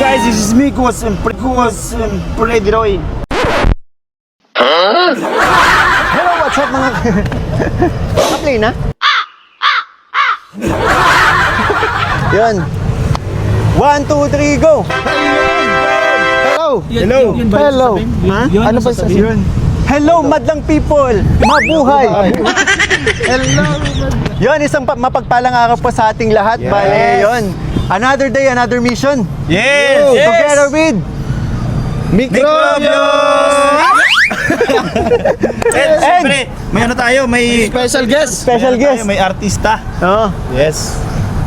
guys, this is me, Kuwas Freddy Roy. Hello, what's up mga... Naka-play na? Yun. 1, 2, 3, go! Hello! Hello! Hello! Ha? Ano ba sasabihin? Hello, madlang people! Mabuhay! Hello! Yun, isang mapagpalang araw po sa ating lahat. Yes. Bale, yun. Another day, another mission. Yes! Together with... Microbios! And siyempre, may ano tayo, may Special guest. Special tayo, guest. may artista. Oo. Yes.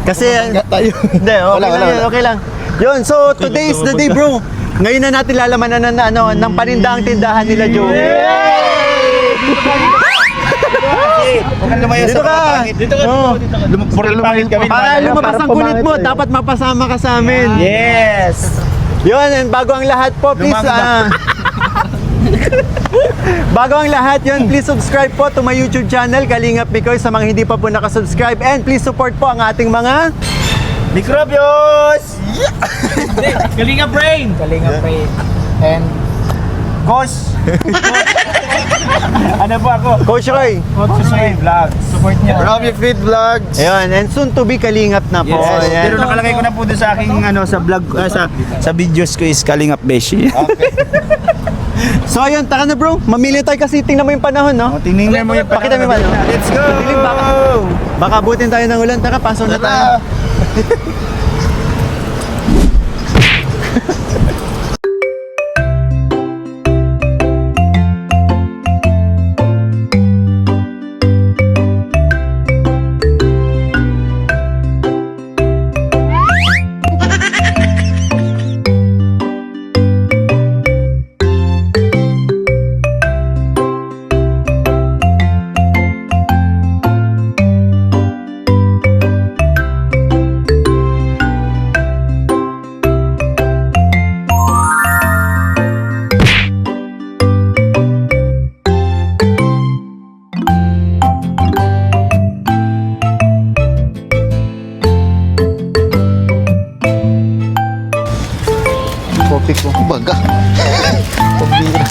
Kasi... Tayo. Hindi, okay lang yun, okay lang. Yun, so today is the day, bro. Ngayon na natin lalamanan ng panindaang tindahan nila, Joe. Huwag kang lumayo Dito sa ka! pangit. Dito ka! Puro pangit kami. Para lumabas ang kulit mo, dapat mapasama ka sa amin. Yes! Yun, and bago ang lahat po, please, bago ang lahat yun, please subscribe po to my YouTube channel, Kalingap Mikoy, sa mga hindi pa po nakasubscribe. And please support po ang ating mga... Microbios! Kalinga Brain. And Kos! Ano po ako? Coach Roy. Susuy Vlog. Support niya. Robbie Fit Vlogs. Ayun, and soon to be Kalingap na po. Yes. Ayan. Pero nakalagay ko na po doon sa aking sa vlog sa videos ko is Kalingap Beshi. So ayun, tara na bro. Mamili tayo kasi tingnan mo yung panahon, no? Tingnan mo yung Pakita mo yung panahon. Let's go! Dilim, baka abutin tayo ng ulan. Tara, pasok na tayo. Kopi ko. Baga. Pambira.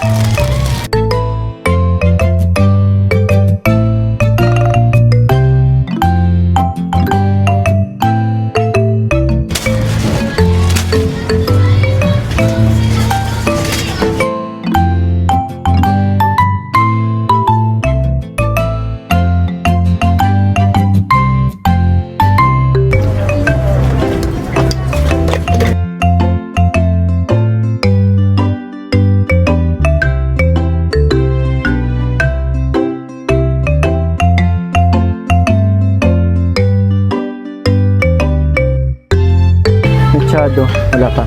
Machado, wala pa.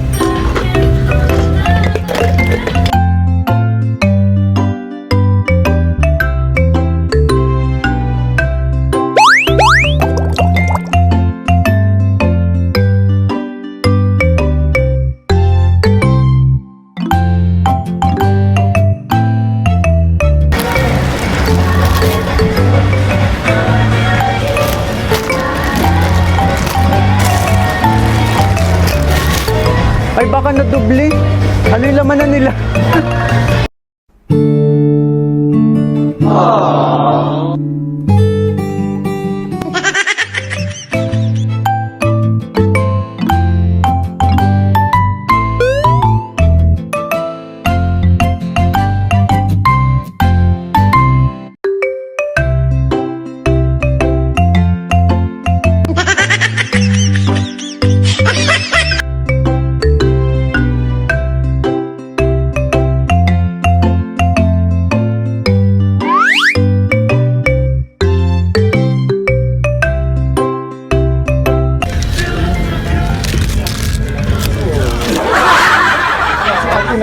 Ay, baka nadoble. Ano yung laman na nila?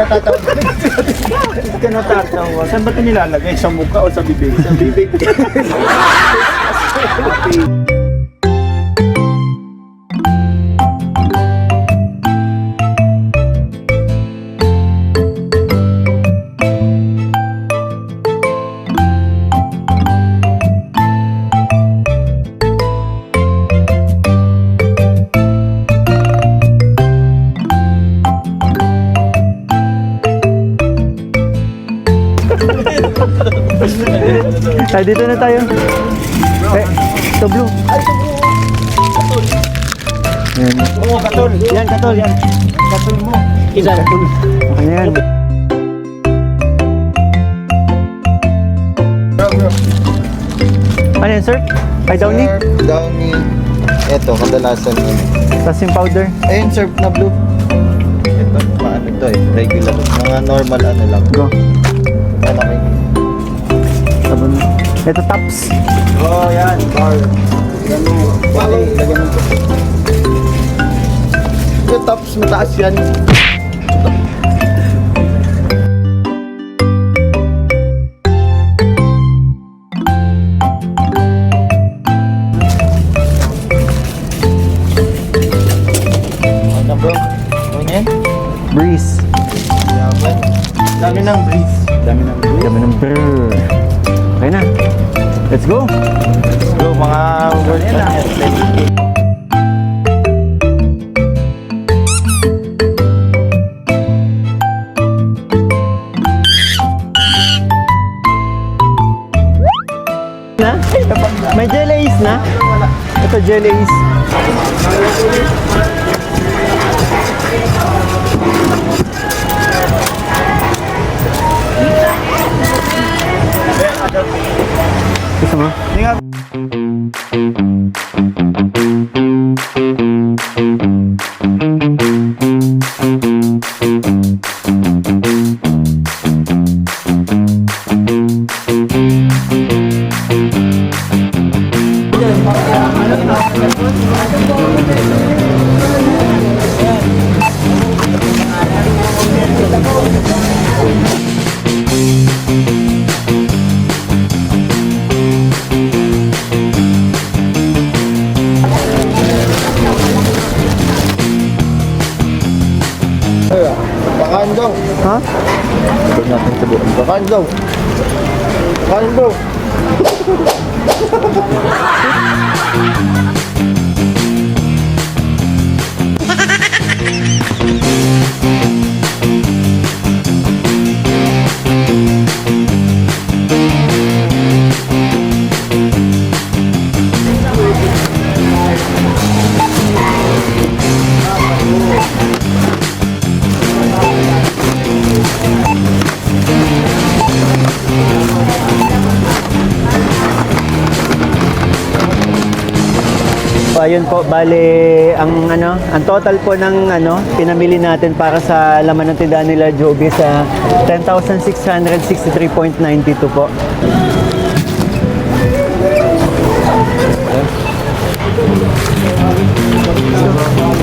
Hindi ka natatawa. Saan ba ito nilalagay? Sa mukha o sa bibig? Sa bibig. Ay, dito na tayo. Eh, ito blue. Ay, ito blue. Yan. Oo, katol. Yan, katol. Yan. Katol mo. Isa. Katol. Okay, yan. Bro. Ano yan, sir? Ay, downy? Surf, Downy. Ito, kadalasan yun. Tapos yung powder. Ayun, surf na blue. Ito, paano to eh. Regular. Mga normal ano lang. Go. Ano kayo? Sabon. Ito, tops. Oo, yan. Bar. Gano. Bali, lagyan mo. Yung tops, mataas yan. Ano bro? Ano yan? Breeze. Yaman. Dami ng breeze. Dami ng breeze. Dami ng brr. Okay na. Let's go. Let's go mga world na. Na? May jelly ace na? Ito jelly ace. Gusto mo? Bakain daw. Ha? Ito natin subukan. Bakain daw. Bakain bro. So, ayun po, bale ang total po ng pinamili natin para sa laman ng tindahan nila Joby sa 10,663.92 po.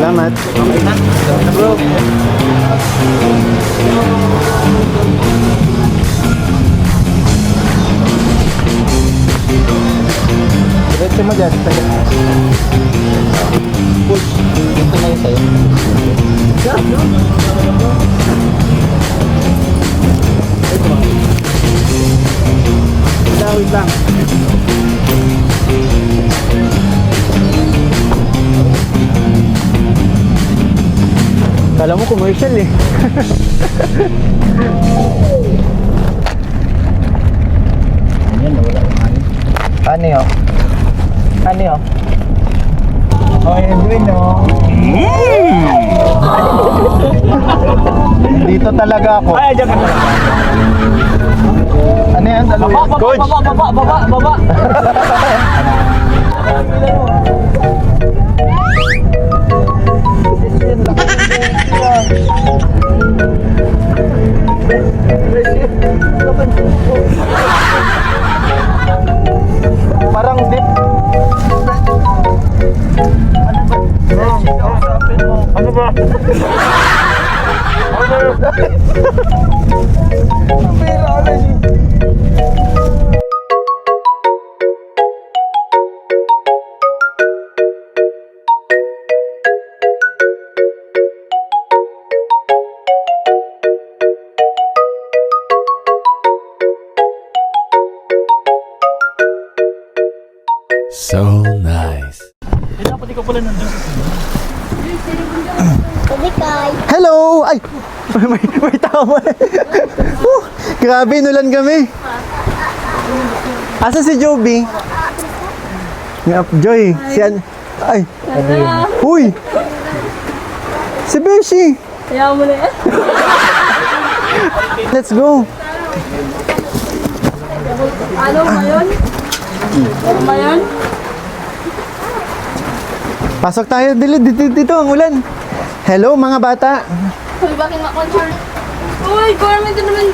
Salamat. Diretso mo dyan. Push. Ito na yun sa'yo. Wait lang. Kala mo commercial eh. Ano yun? Ano yun? Oh, Edwin, no? Dito talaga ako. Ay, dyan ka. Ano yan? Dalawa. Coach! Baba. Parang dip. Ano ba? So nice. Hello! Ay! May tao. Grabe, nulan kami. Asa si Joby? Joy, si ay, uy! Si Beshi! Kaya mo na yan. Let's go! Ano ba yun? Ano ba yun? Pasok tayo, dito ang ulan. Hello mga bata. Uy, bakit nga-concert? Uy, government naman.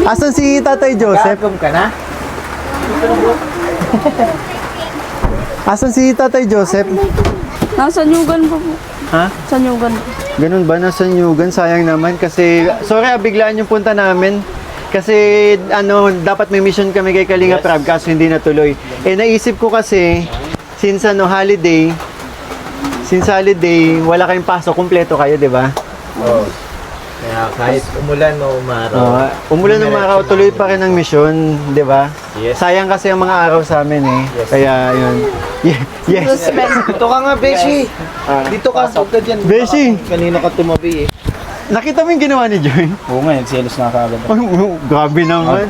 Asan si Tatay Joseph? ka na? Asan si Tatay Joseph? Nasa Nyugan po po. Ha? Sa Nyugan. Ganun ba? Nasa Nyugan? Sayang naman kasi, sorry biglaan yung punta namin. Kasi dapat may mission kami kay Kalinga Prab kaso hindi natuloy. Naisip ko kasi, since holiday, wala kayong pasok, kumpleto kayo, di ba? Oo. Kaya kahit umulan o umaraw. Umulan ng araw, tuloy pa rin ang mission, di ba? Yes. Sayang kasi ang mga araw sa amin eh. Kaya yun. Yes. Dito ka nga, Beshi. Dito ka. Huwag ka dyan. Beshi! Kanina ka tumabi eh. Nakita mo yung ginawa ni Joy? Oo nga, nagselos na kagad. Ay, grabe naman.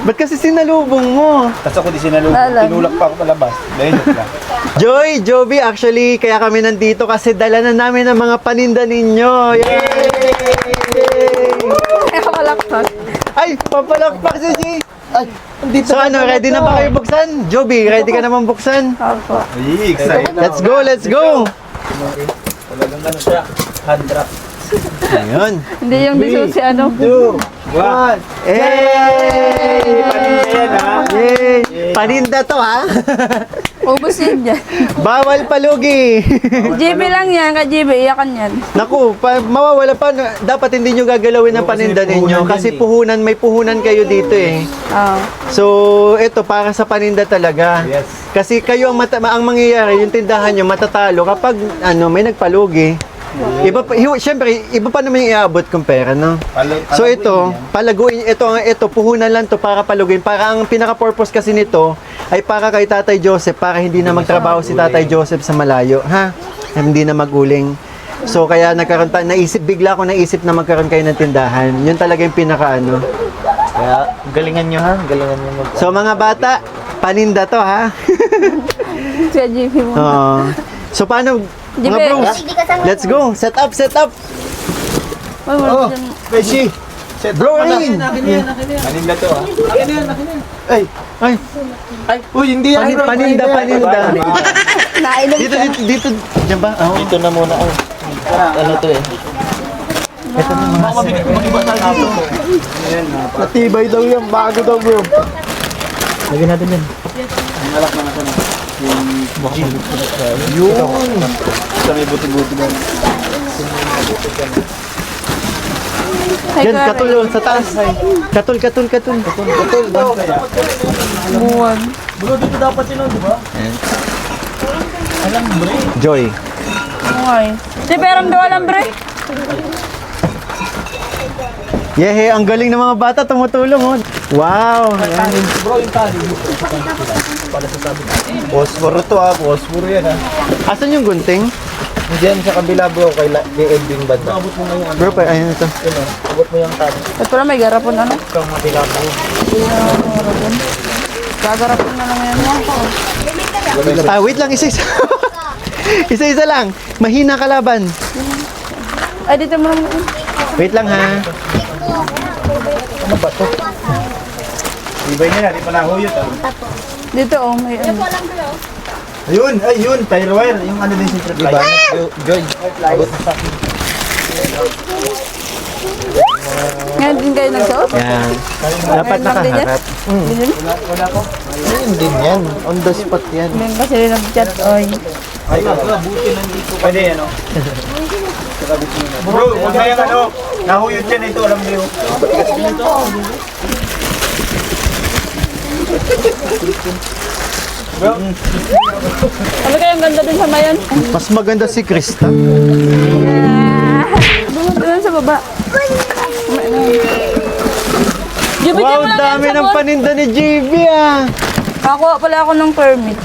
Ba't kasi sinalubong mo? Tapos ako di sinalubong, tinulak pa ako palabas. Dahil lang. Joy, Joby, actually, kaya kami nandito kasi dala na namin ang mga paninda ninyo. Yay! Kaya malaktot. Ay, papalakpak si G. Ay, dito So ready na ba kayo buksan? Joby, ready ka naman buksan? Opo. Ay, excited. Let's go, let's go! Talagang ano siya. Hand drop. Ayun. Hindi yung diso si ano. 2, 1. Hey! Yay! Paninda to ha? Ubus yun dyan. Bawal palugi! GB lang yan. Ka GB, iyakan yan. Naku, mawawala pa. Dapat hindi nyo gagalawin ang paninda ninyo. Kasi puhunan, may puhunan kayo dito eh. Oo. So, ito para sa paninda talaga. Yes. Kasi kayo ang mangyayari, yung tindahan nyo matatalo kapag may nagpalugi. Iba pa, syempre, iba pa naman yung iabot kong pera, no? So ito, palaguin, ito, puhunan lang to para paluguin. Para ang pinaka-purpose kasi nito ay para kay Tatay Joseph, para hindi na magtrabaho si Tatay Joseph sa malayo, ha? Hindi na maguling. So kaya bigla ko naisip na magkaroon kayo ng tindahan. Yun talaga yung pinaka Kaya, galingan nyo ha. Galingan nyo mag... So mga bata, paninda to, ha? Si GB mo. So paano, mga Jibe. bros? Let's go, set up! Uy, wala dyan. Beshi! Bro, Rin! Paninda to ah. Ay! Uy, hindi yan. Paninda! Nainom Dito, siya. dito, dyan ba? Oh. Dito na muna ako. Ano to eh? Matibay daw yan. Bago daw bro. Lagyan natin yan. Yun. Sa may buti-buti ba? Ay, Yan, katul, oh, sa taas. Katul. Buwan. Joy. Okay. Si Peram daw alam, bre. Yehe, ang galing ng mga bata, tumutulong. Oh. Wow! Posporo to Posporo yan Asan yung gunting? Diyan sa kabila bro, kay Edwin Banda. Abot mo na yung Bro, ayun ito. Abot mo yung tab. At pala may garapon ano. Ikaw matilabo. Gagarapon na lang yan. Wait lang, isa-isa. Isa-isa lang. Mahina kalaban. Ay, dito mo naman. Wait lang ha. Ano ba to? Ibay niya, di pa nahuyot ah. Dito oh, may ano. Ayun, tire wire. Yung ano din si Diba? Joy. Abot mo sa akin. Ngayon din kayo nagsuot? Yan. Dapat nakaharap. Ganyan? Ayun din yan. On the spot yan. Ganyan kasi nag-chat. Oy. Ay, buti nandito. Pwede yan oh. Bro, huwag na yung ano. Nahuyot yan ito, alam niyo. Ano kayang ganda din sa mayan? Mas maganda si Krista. Doon sa baba. GB, Wow, mo lang dami yan, ng sabon. paninda ni GB ah. Nakakuha pala ako ng permit.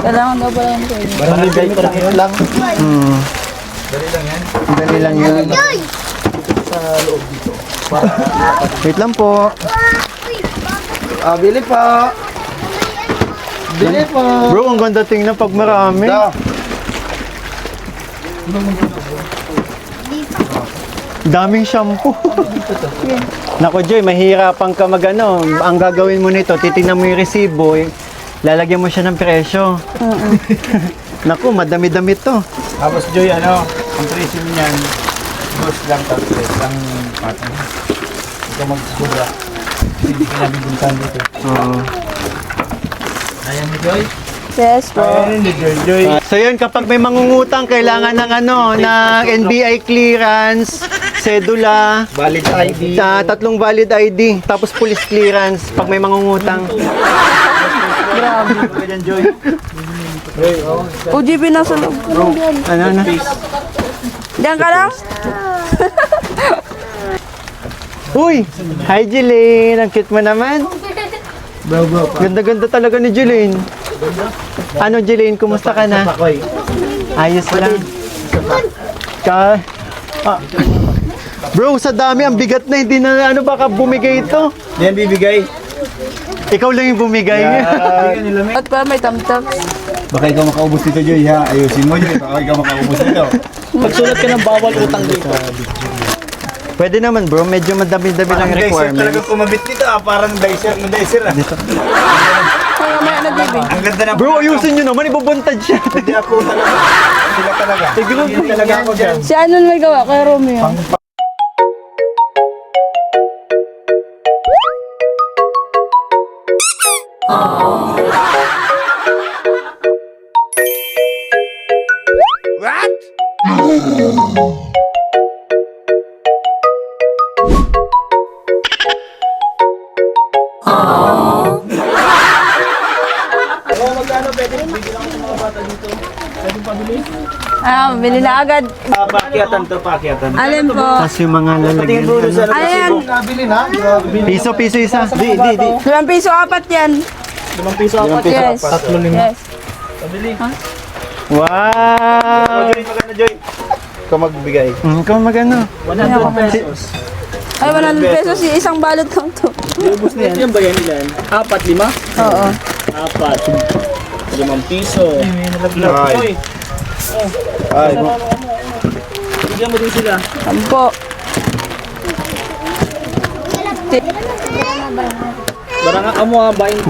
Kailangan daw pala ng permit. Barangay permit lang. Dali lang yun. Sa loob dito. Wait lang po. Bili pa. Bili po. Bro, ang ganda tingnan pag marami. Daming shampoo. Nako Joy, mahirapan ka magano. Ang gagawin mo nito, titingnan mo yung resibo, lalagyan mo siya ng presyo. Naku, madami-dami to. Tapos Joy, ang presyo niyan, dos lang tapos ang patang. Hindi ka magsubra. Hindi ka namin buntan dito. Oo. Ayan ni Joy. Yes po. Ayan ni Joy. So yun, kapag may mangungutang, kailangan ng ng NBI clearance, sedula, Valid ID. tatlong valid ID, tapos police clearance pag may mangungutang. Grabe. Ayan Joy. OGB na sa loob. Ano? Diyan ka lang? Uy! Hi, Jeline! Ang cute mo naman. Ganda-ganda talaga ni Jeline. Ano, Jeline? Kumusta ka na? Ayos lang. Ka... Ah. Bro, sa dami, ang bigat na. Hindi na, baka bumigay ito. Yan bibigay. Ikaw lang yung bumigay. At pa may tamtam. Baka ikaw makaubos dito Joy ha. Ayusin mo Joy. Baka ikaw makaubos dito. Magsulat ka ng bawal utang dito. Pwede naman, bro. Medyo madami-dami lang yung Dicer requirements. talaga kumabit dito Parang dicer na dicer Kaya may ano, DB. Ang ganda ng Bro, ayusin nyo naman. Ibubuntad siya. Hindi ako talaga. Sila talaga. Hindi talaga ako dyan. Si Anon may gawa kay Romeo. Bili na agad. Pakyatan. Alin po? Tapos yung mga lalagyan. Ayan. Piso-piso isa. Di. 5 piso apat yan. 5 piso ako. Yes. Yes. Wow! Joy, maganda Joy. Ikaw magbigay. Ikaw magano? 100 pesos. Ay, 100 pesos yung isang balot lang to. Ubus na yan. Yan ba yan ilan? 4, 5? Oo. 4. 5 piso. Ay. Ay. Bigyan mo din sila. Ampo. Barang ka mo 20.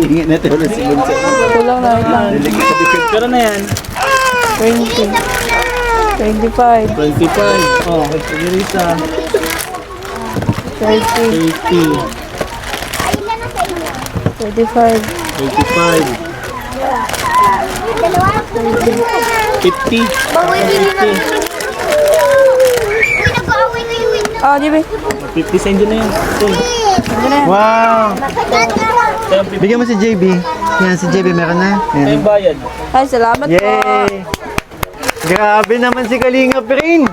Hingit na ito si Bunso. Kulang na lang. Pero na yan. 20. 25. 25. Oh, sige isa. 30. 80. 25. 85. 50. 50. Oh, Jimmy. 50 cent din na yun. Ano na yan? Wow! Kaya ang 50 Bigyan mo si JB. Yan, si JB meron na. Yan. yung bayad. Ay, salamat po. Yay! Grabe naman si Kalinga Prin.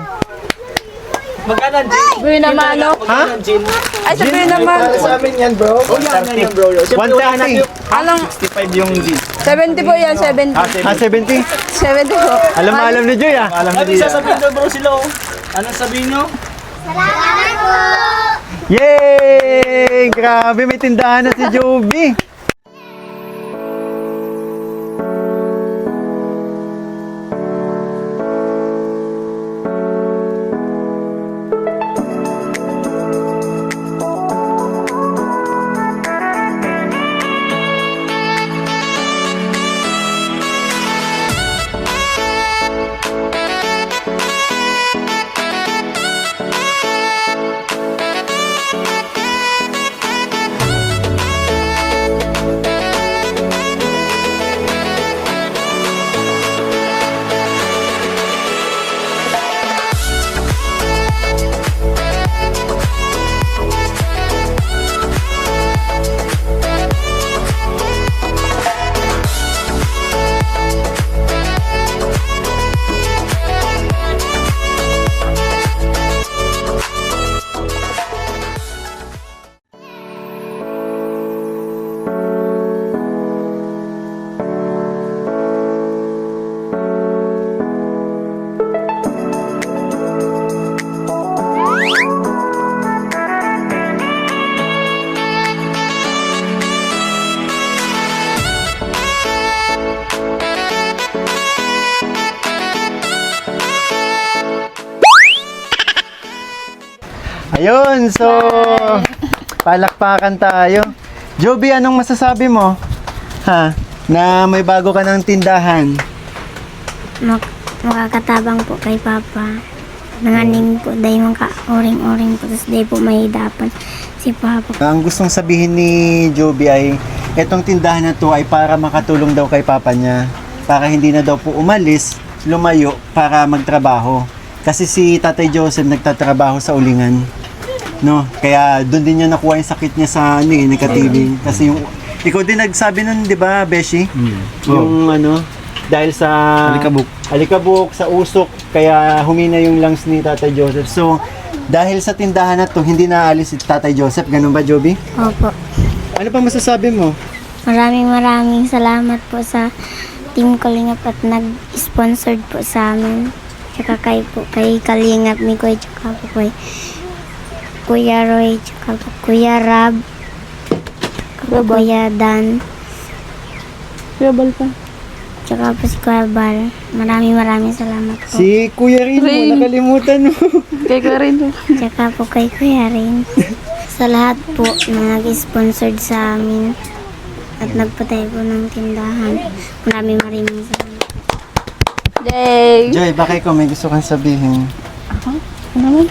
Magkano ang gin? Sabihin naman, ano? Ha? Ang gin? Ay, sabihin naman. Sa amin yan bro. Oh, yan bro. Siyempre, wala na 130. Anong? 65 yung G. 70 po yan, 70. Ah, 70? 70 po. Alam na alam ni Joy ah. Alam Ano niya. sasabihin daw bro sila? Anong sabihin nyo? Yay! Grabe, may tindahan na si Joby. Ayun, so palakpakan tayo. Joby, anong masasabi mo? Ha? Na may bago ka ng tindahan. Makakatabang po kay Papa. Nanganing po, dahil mga oring-oring po, tapos dahil po mahidapan si Papa. Ang gustong sabihin ni Joby ay etong tindahan na to ay para makatulong daw kay Papa niya. Para hindi na daw po umalis, lumayo para magtrabaho. Kasi si Tatay Joseph nagtatrabaho sa ulingan. No, kaya doon din niya nakuha yung sakit niya sa nagka-TB. Kasi yung ikaw din nagsabi nun, 'di ba, Beshi? Yung dahil sa alikabok sa usok kaya humina yung lungs ni Tatay Joseph. So, dahil sa tindahan na to, hindi naalis si Tatay Joseph. Ganun ba, Joby? Opo. Ano pa masasabi mo? Maraming salamat po sa Team Kalingap at nag-sponsored po sa amin. Tsaka kay Kalingap, Mikoy, tsaka po kay Kuya Roy, tsaka po Kuya Rab, Kuya Dan, Kuya Bal pa. tsaka po si Kuya Bal. Maraming salamat po. Si Kuya Rin mo, Rin. nakalimutan mo. Kay Kuya rin po. Tsaka po kay Kuya Rin. Sa lahat po na nag-sponsored sa amin at nagpatay po ng tindahan. Maraming salamat. Yay! Joy, baka ikaw may gusto kang sabihin? Ano naman?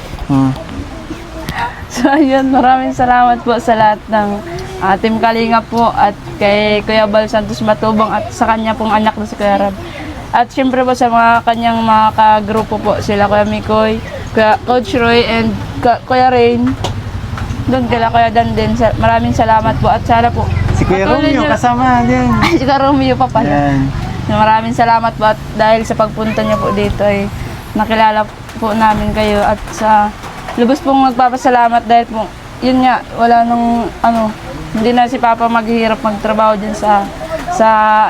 So, ayun, maraming salamat po sa lahat ng Team Kalinga po at kay Kuya Bal Santos Matubang at sa kanya pong anak na si Kuya Rab. At syempre po sa mga kanyang mga kagrupo po, sila Kuya Mikoy, Kuya Coach Roy and Kuya Rain. Doon kila Kuya Dan din. Maraming salamat po at sana po. Si Kuya patuloy Romeo, niyo- kasama din. Si Kuya Romeo pa pala. Yan. Maraming salamat po at dahil sa pagpunta niyo po dito ay nakilala po namin kayo at sa lubos pong magpapasalamat dahil po yun nga wala nung hindi na si Papa maghihirap magtrabaho din sa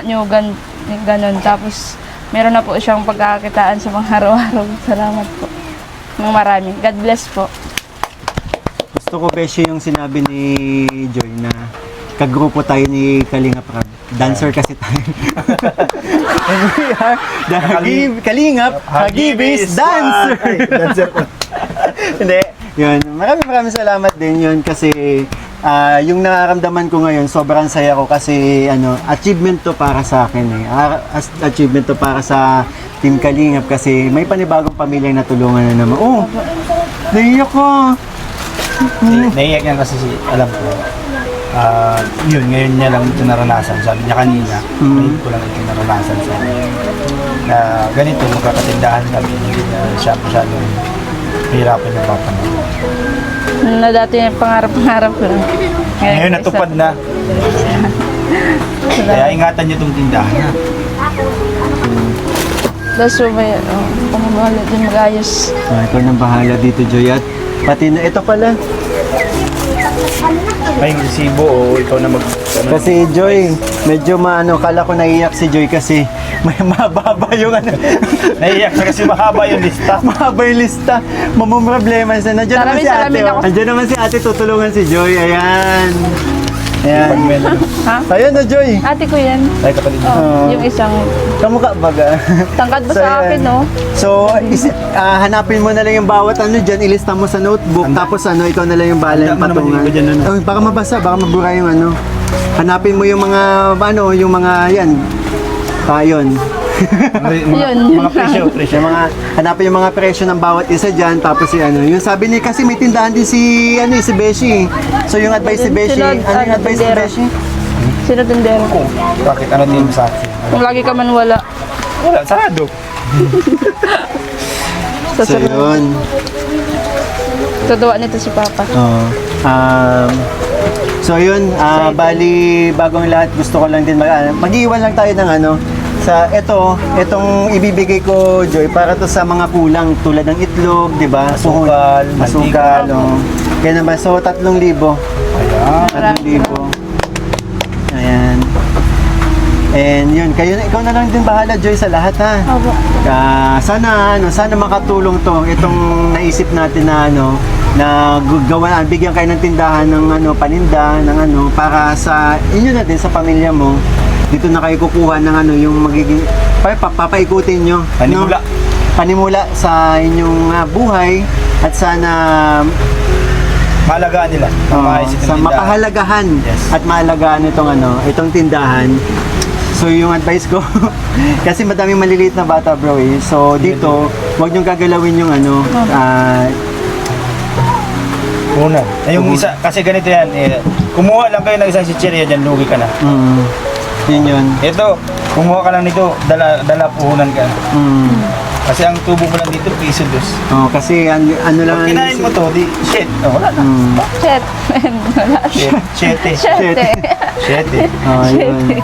Nyugan ganun tapos meron na po siyang pagkakakitaan sa mga araw-araw. Salamat po ng marami. God bless po. Gusto ko, Beshi, yung sinabi ni Joy na kagrupo tayo ni Kalinga Prab. Dancer kasi tayo. And we are the Kalingap Hagibis Dancer. Dancer ko. Hindi. Yun. Maraming salamat din yun kasi yung nararamdaman ko ngayon, sobrang saya ko kasi achievement to para sa akin eh. Achievement to para sa Team Kalingap kasi may panibagong pamilya na tulungan na naman. Oh, naiyak ko. Naiyak niya kasi alam ko. Yun, ngayon niya lang ito naranasan. Sabi niya kanina, ngayon ko lang ito naranasan sa na ganito, magkakatindahan kami. Hindi na siya masyadong hirapan yung papa niya. Na dati yung pangarap ko lang. Ngayon natupad na. Kaya ingatan niyo itong tindahan. Tapos may pamamahal din mag-ayos. Ikaw nang bahala dito, Joy. At pati na ito pala. May resibo o ikaw na Kasi Joy, medyo kala ko naiyak si Joy kasi may mababa yung naiyak siya kasi mahaba yung lista. mahaba yung lista. Mamumroblema siya. Nandiyan naman si ate. Salamin ako. Nandiyan naman si ate, tutulungan si Joy. Ayan. Ayan. Ha? Ayun na, Joy. Ate ko yan. Ay kapatid mo. Oh, yung isang Kamukha baga. tangkad ba So, sa yan. akin, no? So, hanapin mo na lang yung bawat dyan, ilista mo sa notebook, tapos ikaw na lang yung bala yung Handa mo naman patungan. yung iba dyan, Oh, baka mabasa, baka mabura yung Hanapin mo yung mga, yung mga, yan. Yun. Yun. Mga presyo. Yung mga, hanapin yung mga presyo ng bawat isa dyan, tapos yung sabi ni, kasi may tindahan din si Beshi. So, yung advice si Beshi, Sunod, ano yung advice ni tindero. Beshi? Sino tindero? Bakit ano din sa akin? Kung lagi ka man wala. Wala, sarado. So, yun. Tutuwa nito si Papa. Oo. So yun, bali bagong lahat gusto ko lang din mag-iwan lang tayo ng sa itong ibibigay ko, Joy, para to sa mga kulang tulad ng itlog, 'di ba? Asukal, Asukal, kaya naman so 3,000. Ayan. 3,000. Ayan. And yun, ikaw na lang din bahala, Joy, sa lahat ha. Opo. Sana makatulong to itong naisip natin na bigyan kayo ng tindahan ng paninda ng para sa inyo na din sa pamilya mo. Dito na kayo kukuha ng yung magiging papaikutin nyo. Panimula. Panimula sa inyong buhay at sana Maalagaan nila. Maayos itong sa tindahan. mapahalagahan Yes. at maalagaan itong tindahan. So yung advice ko, kasi madaming maliliit na bata bro eh. So dito, wag niyong gagalawin yung Una. Yung isa, kasi ganito yan, kumuha lang kayo ng isang chichirya dyan, lugi ka na. yun. Ito, kumuha ka lang nito, dala puhunan ka. Kasi ang tubo mo lang dito, piso dos. Oh, kasi ano lang Pag kinain mo to, di, shit, wala na. Shit. Wala siya. Shete. Shit. Shete. Oh, yun.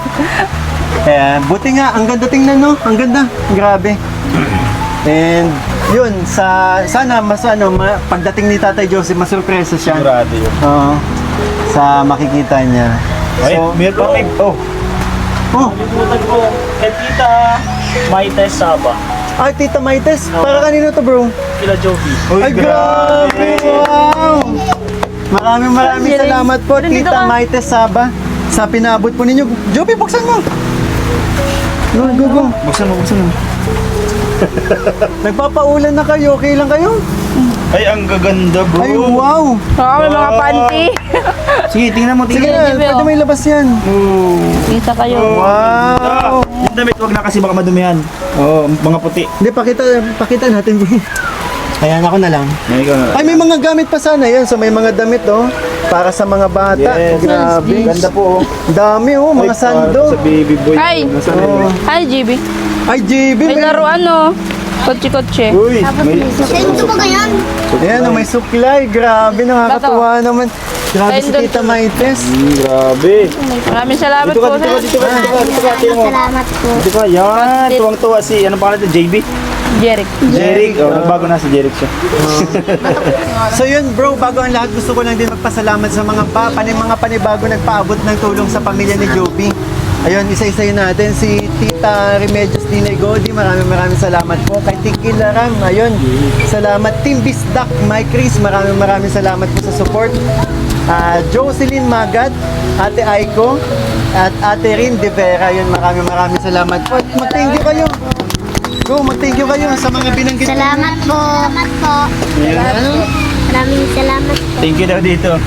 Kaya, buti nga, ang ganda tingnan, no? Ang ganda, grabe. And, yun, sana, pagdating ni Tatay Joseph, masurpresa siya. Sigurado yun. Oo, sa makikita niya. Ay, So, meron pa may, oh, Limutan ko, kay Tita Maites Saba, ay, Tita Maites, para kanino to, bro? kila Jovi. Ay, grabe! Wow! Maraming salamat po, Nandito Tita ka. Maites Saba, sa pinabot po ninyo. Joby, buksan mo! Go. Buksan mo. Nagpapaulan na kayo, okay lang kayo? Ay, ang gaganda, bro. Ay, wow! Baka may mga panty. Sige, tingnan mo, Sige tingnan. na, pwede mo ilabas yan. Kita kayo. Wow! Yung damit, wag na kasi baka madumihan. Oo, mga puti. Hindi, pakita natin, bro. Ayan, ako na lang. May ikaw na. Ay, may mga gamit pa sana yan. So, may mga damit, oh. Para sa mga bata. Yes. Grabe. Ganda po, oh. Dami, oh. Mga sando. Sa baby boy. Ay. Nasaan Oh. yun? Hi, GB. Ay, JB. May laruan, no? Kotse-kotse. Uy, may... Ayan, oh, may suklay. Grabe, nakakatuwa naman. Grabe si Pendant. Tita Maites. Grabe. Maraming salamat Dito ka, po, dito ka, sir. dito ka, dito ka, dito ka, tingnan mo. Salamat po. Dito ka, yan. Tuwang-tuwa si, anong pangalan ito? JB? Jeric. Jeric. Oh, nagbago na si Jeric siya. So yun bro, bago ang lahat, gusto ko lang din magpasalamat sa mga panibago nagpaabot ng tulong sa pamilya ni Joby. Ayun, isa-isayin natin si Tita Remedios Tinay Godi. Maraming salamat po. Kay Tiki Laram, ayun. Salamat. Team Bisdak, Mike Chris, maraming salamat po sa support. Jocelyn Magad, Ate Aiko, at Ate Rin De Vera. Ayun, maraming salamat po. At mag-thank you kayo. Go, mag-thank you kayo sa mga binanggit. Salamat po. Salamat po. Maraming salamat po. Thank you daw dito.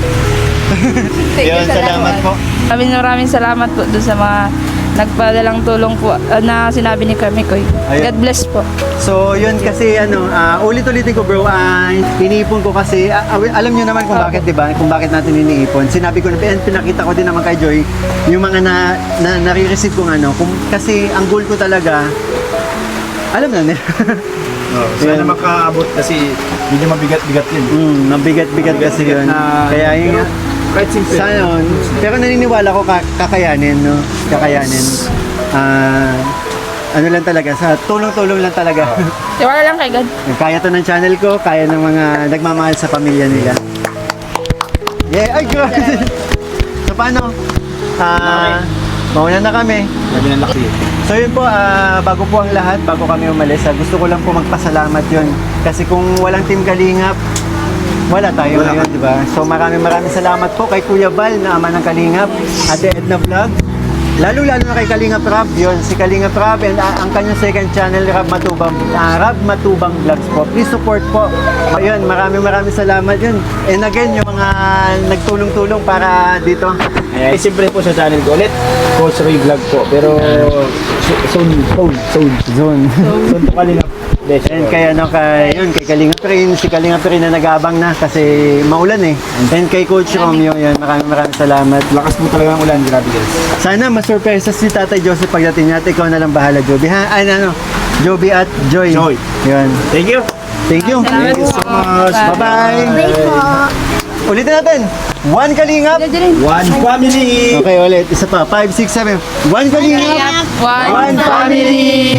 Ayun, salamat po. Maraming salamat po doon sa mga nagpadalang tulong po na sinabi ni Kamikoy. Ayun. God bless po. So, yun kasi ulit-ulitin ko bro, iniipon ko kasi, alam nyo naman kung bakit, di ba? Kung bakit natin iniipon. Sinabi ko na, and pinakita ko din naman kay Joy, yung mga nare-receive kong kasi ang goal ko talaga, alam na nila. Sana makaabot kasi medyo mabigat-bigat yun. Mabigat-bigat kasi yun. Kaya yun nga, Kahit simple. sana yun. Pero naniniwala ko kakayanin, no? Kakayanin. Ano lang talaga, sa tulong-tulong lang talaga. Tiwala lang kay God. Kaya to ng channel ko, kaya ng mga nagmamahal sa pamilya nila. Yeah, ay grabe. So paano? Mauna na kami. Sabi ng laki. So yun po, bago po ang lahat, bago kami umalis, gusto ko lang po magpasalamat yun. Kasi kung walang Team Kalingap, wala tayo ngayon, di ba? So maraming salamat po kay Kuya Bal na ama ng Kalingap, Ate Edna Vlog. Lalo-lalo na kay Kalingap Rab, yun, si Kalingap Rab and ang kanyang second channel, Rab Matubang Vlogs po. Please support po. Ayun, maraming salamat yun. And again, yung mga nagtulong-tulong para dito. Eh, siyempre po sa channel ko ulit, Coach Roy Vlog po. Pero, zone po kanina. And kay kay Kalingap rin, si Kalingap rin na nag-aabang na kasi maulan eh. And kay Coach Romeo, yun, maraming salamat. Lakas po talaga ang ulan, grabe guys. Sana masurpresa si Tatay Joseph pagdating natin. Ikaw na lang bahala, Joby. Joby at Joy. Joy. Yun. Thank you. Thank you. Thank you so much. Bye-bye. Bye po. Ulitin natin. One Kalingap. One family. Okay, ulit. Isa pa. 5, 6, 7. One Kalingap. One One family.